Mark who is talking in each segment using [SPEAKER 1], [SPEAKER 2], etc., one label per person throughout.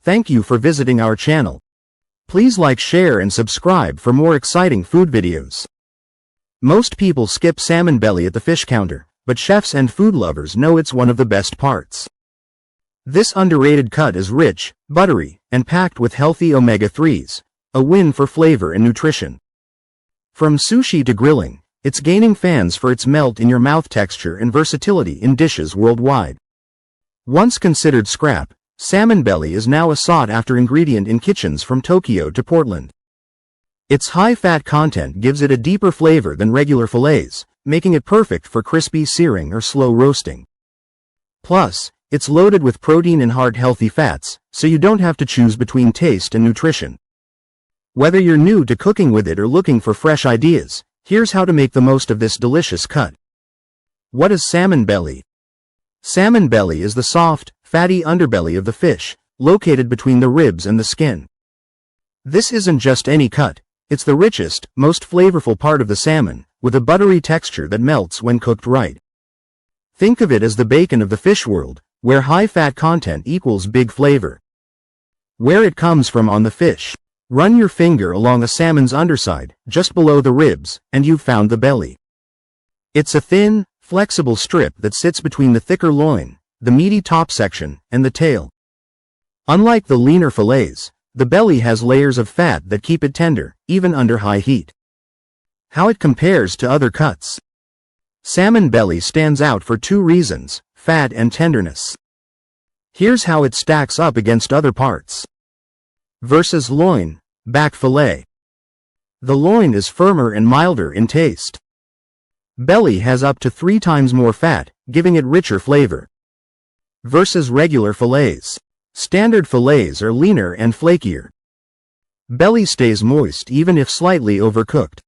[SPEAKER 1] Thank you for visiting our channel. Please like, share and subscribe for more exciting food videos. Most people skip salmon belly at the fish counter, but chefs and food lovers know it's one of the best parts. This underrated cut is rich, buttery, and packed with healthy omega-3s, a win for flavor and nutrition. From sushi to grilling, it's gaining fans for its melt-in-your-mouth texture and versatility in dishes worldwide. Once considered scrap, salmon belly is now a sought-after ingredient in kitchens from Tokyo to Portland. Its high fat content gives it a deeper flavor than regular fillets, making it perfect for crispy searing or slow roasting. Plus, it's loaded with protein and heart-healthy fats, so you don't have to choose between taste and nutrition. Whether you're new to cooking with it or looking for fresh ideas, here's how to make the most of this delicious cut. What is salmon belly? Salmon belly is the soft, fatty underbelly of the fish, located between the ribs and the skin. This isn't just any cut, it's the richest, most flavorful part of the salmon, with a buttery texture that melts when cooked right. Think of it as the bacon of the fish world, where high fat content equals big flavor. Where it comes from on the fish. Run your finger along a salmon's underside, just below the ribs, and you've found the belly. It's a thin, flexible strip that sits between the thicker loin, the meaty top section, and the tail. Unlike the leaner fillets, the belly has layers of fat that keep it tender, even under high heat. How it compares to other cuts. Salmon belly stands out for two reasons: fat and tenderness. Here's how it stacks up against other parts. Versus loin, back fillet. The loin is firmer and milder in taste. Belly has up to 3 times more fat, giving it richer flavor. Versus regular fillets. Standard fillets are leaner and flakier. Belly stays moist even if slightly overcooked.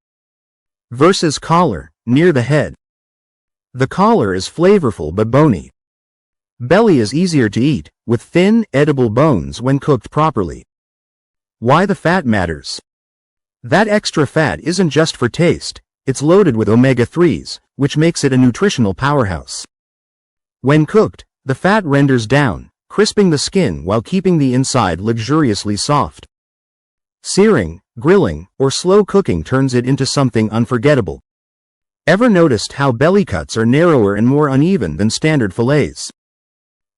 [SPEAKER 1] Versus collar, near the head. The collar is flavorful but bony. Belly is easier to eat, with thin, edible bones when cooked properly. Why the fat matters. That extra fat isn't just for taste, it's loaded with omega-3s, which makes it a nutritional powerhouse. When cooked, the fat renders down, crisping the skin while keeping the inside luxuriously soft. Searing, grilling, or slow cooking turns it into something unforgettable. Ever noticed how belly cuts are narrower and more uneven than standard fillets?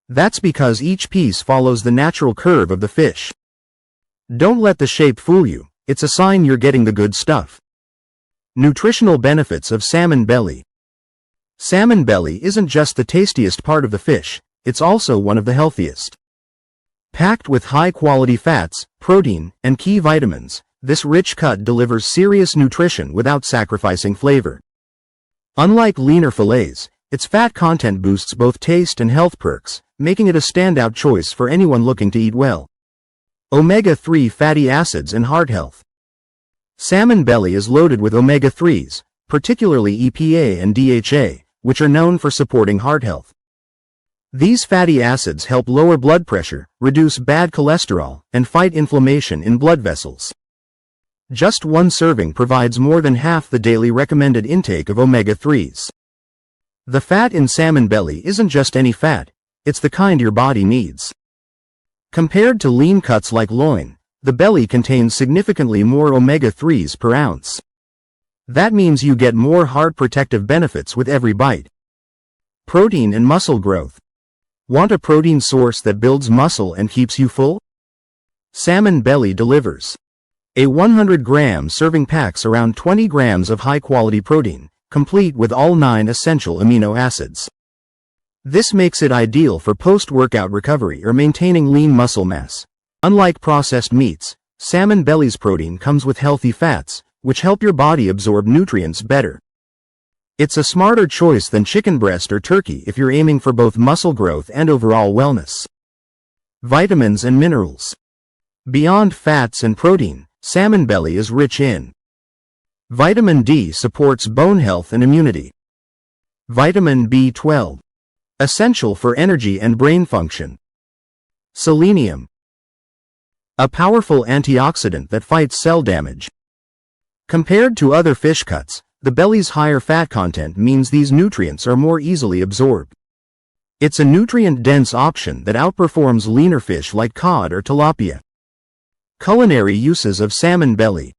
[SPEAKER 1] That's because each piece follows the natural curve of the fish. Don't let the shape fool you, it's a sign you're getting the good stuff. Nutritional benefits of salmon belly. Salmon belly isn't just the tastiest part of the fish, it's also one of the healthiest. Packed with high-quality fats, protein, and key vitamins, this rich cut delivers serious nutrition without sacrificing flavor. Unlike leaner fillets, its fat content boosts both taste and health perks, making it a standout choice for anyone looking to eat well. Omega-3 fatty acids and heart health. Salmon belly is loaded with omega-3s, particularly EPA and DHA, which are known for supporting heart health. These fatty acids help lower blood pressure, reduce bad cholesterol, and fight inflammation in blood vessels. Just one serving provides more than half the daily recommended intake of omega-3s. The fat in salmon belly isn't just any fat, it's the kind your body needs. Compared to lean cuts like loin, the belly contains significantly more omega-3s per ounce. That means you get more heart protective benefits with every bite. Protein and muscle growth. Want a protein source that builds muscle and keeps you full? Salmon belly delivers. A 100-gram serving packs around 20 grams of high-quality protein, complete with all 9 essential amino acids. This makes it ideal for post-workout recovery or maintaining lean muscle mass. Unlike processed meats, salmon belly's protein comes with healthy fats, which help your body absorb nutrients better. It's a smarter choice than chicken breast or turkey if you're aiming for both muscle growth and overall wellness. Vitamins and minerals. Beyond fats and protein, salmon belly is rich in vitamin D supports bone health and immunity. Vitamin B12. Essential for energy and brain function. Selenium. A powerful antioxidant that fights cell damage. Compared to other fish cuts, the belly's higher fat content means these nutrients are more easily absorbed. It's a nutrient-dense option that outperforms leaner fish like cod or tilapia. Culinary uses of salmon belly.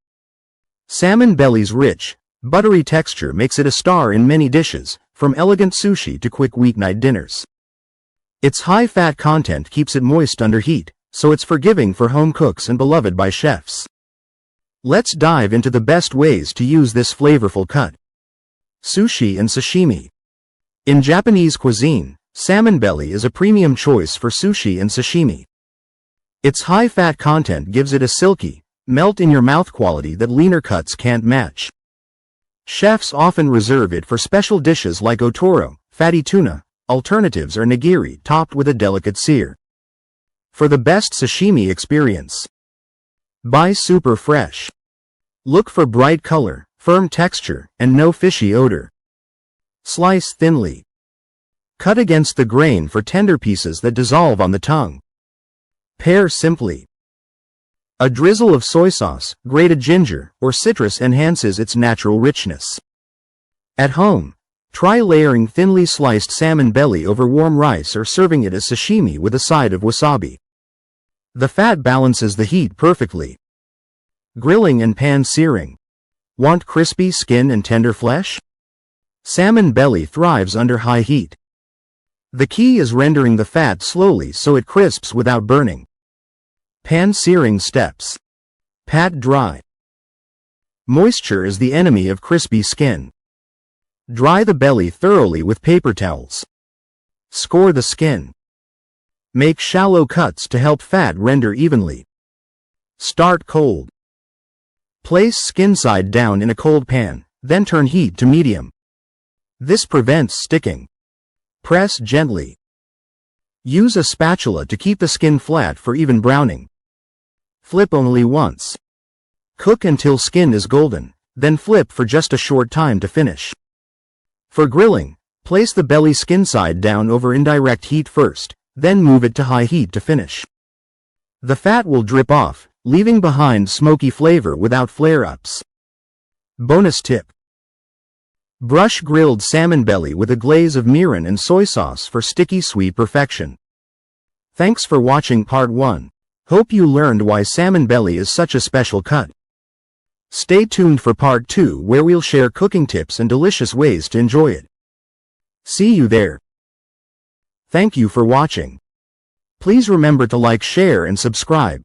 [SPEAKER 1] Salmon belly's rich, buttery texture makes it a star in many dishes, from elegant sushi to quick weeknight dinners. Its high fat content keeps it moist under heat, so it's forgiving for home cooks and beloved by chefs. Let's dive into the best ways to use this flavorful cut. Sushi and sashimi. In Japanese cuisine, salmon belly is a premium choice for sushi and sashimi. Its high fat content gives it a silky, melt-in-your-mouth quality that leaner cuts can't match. Chefs often reserve it for special dishes like otoro, fatty tuna, alternatives, or nigiri topped with a delicate sear. For the best sashimi experience, buy super fresh. Look for bright color, firm texture, and no fishy odor. Slice thinly. Cut against the grain for tender pieces that dissolve on the tongue. Pair simply. A drizzle of soy sauce, grated ginger, or citrus enhances its natural richness. At home, try layering thinly sliced salmon belly over warm rice or serving it as sashimi with a side of wasabi. The fat balances the heat perfectly. Grilling and pan searing. Want crispy skin and tender flesh? Salmon belly thrives under high heat. The key is rendering the fat slowly so it crisps without burning. Pan searing steps. Pat dry. Moisture is the enemy of crispy skin. Dry the belly thoroughly with paper towels. Score the skin. Make shallow cuts to help fat render evenly. Start cold. Place skin side down in a cold pan, then turn heat to medium. This prevents sticking. Press gently. Use a spatula to keep the skin flat for even browning. Flip only once. Cook until skin is golden, then flip for just a short time to finish. For grilling, place the belly skin side down over indirect heat first, then move it to high heat to finish. The fat will drip off, leaving behind smoky flavor without flare-ups. Bonus tip. Brush grilled salmon belly with a glaze of mirin and soy sauce for sticky sweet perfection. Thanks for watching part 1. Hope you learned why salmon belly is such a special cut. Stay tuned for part 2 where we'll share cooking tips and delicious ways to enjoy it. See you there. Thank you for watching. Please remember to like, share, and subscribe.